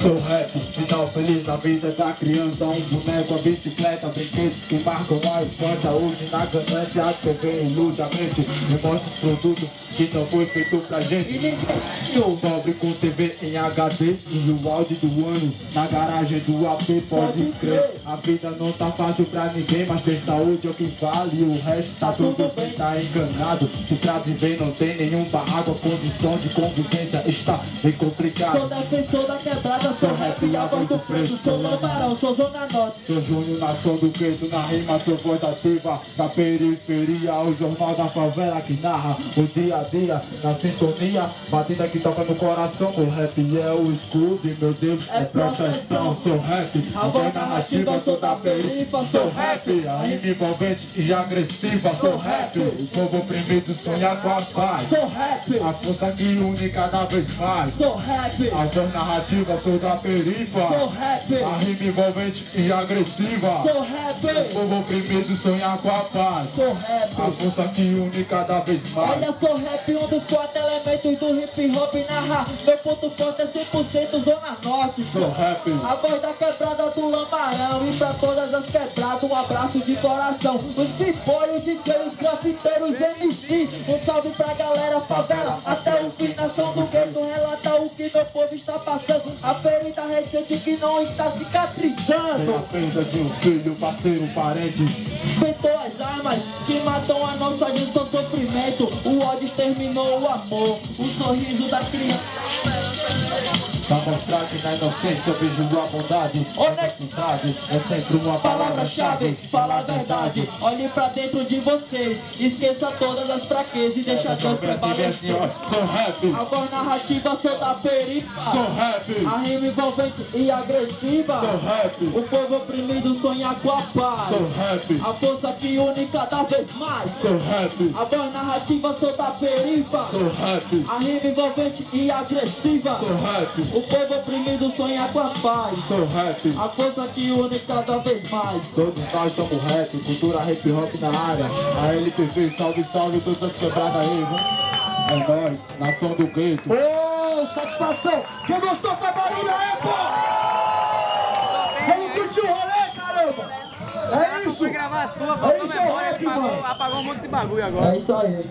Sou rap, final feliz na vida da criança. Um boneco, a bicicleta, brinquedos que marcam a infância. Hoje na ganância, a TV ilude a mente e mostra os produtos que não foi feito pra gente. Sou pobre com TV em HD e o áudio do ano na garagem do AP, pode crer. A vida não tá fácil pra ninguém, mas ter saúde é o que vale. O resto tá tudo bem, tá enganado. Se pra viver não tem nenhuma água, condição de convivência está bem complicado. Sou defensor da quebrada, sou rap e a voz do preto. Sou lambarão, sou zona norte. Sou Júnior, nação do gueto, na rima sou voz ativa da periferia, o jornal da favela que narra o dia a dia, na sintonia, batida que toca no coração. O rap é o escudo e meu Deus é proteção. Sou rap, a voz narrativa, sou da perifa. Sou rap, a rima envolvente e agressiva. Sou rap, o povo oprimido sonha com a paz. Sou rap, a força que une cada vez mais. sou rap, A voz narrativa, sou da perifa. sou rap, A rima envolvente e agressiva. sou rap, O povo oprimido sonha com a paz. sou rap. A força que une cada vez mais. Olha, sou rap, um dos 4 elementos do hip hop narra. Meu ponto forte é 100% zona norte. Sou rap, A voz da quebrada do lambarão. E pra todas as quebradas um abraço de coração. Os b-boys, os DJs, os grafiteiros, MCs. Um salve pra galera favela, até o fim, nação do gueto. Relata o que meu povo está passando. A ferida recente que não está tem cicatrizando. a perda de um filho, parceiro, parente. Inventou as armas que matam a nossa gente, seu sofrimento. O ódio exterminou o amor, o sorriso da criança. Pra mostrar que na inocência eu vejo a bondade. Honestidade é sempre uma palavra-chave. Fala a verdade, olhe pra dentro de vocês. Esqueça todas as fraquezas e deixa Deus prevalecer. Sou rap, A voz narrativa, sou da perifa. sou rap, A rima envolvente e agressiva. sou rap, O povo oprimido sonha com a paz. sou rap, A força que une cada vez mais. sou rap, A voz narrativa, sou da perifa. sou rap, A rima envolvente e agressiva. sou rap, O povo oprimido sonha com a paz. sou rap. A força que une cada vez mais. Todos nós somos rap, cultura hip hop na área. A LTV, salve, salve, todas as quebradas aí, viu? É nóis, nação do gueto. Ô, satisfação! Quem gostou faz barulho aí, pô! Vamos curtir o rolê, caramba! É isso! Foi gravar a sua, É isso, é o rap, mano! apagou um monte de bagulho agora. É isso aí.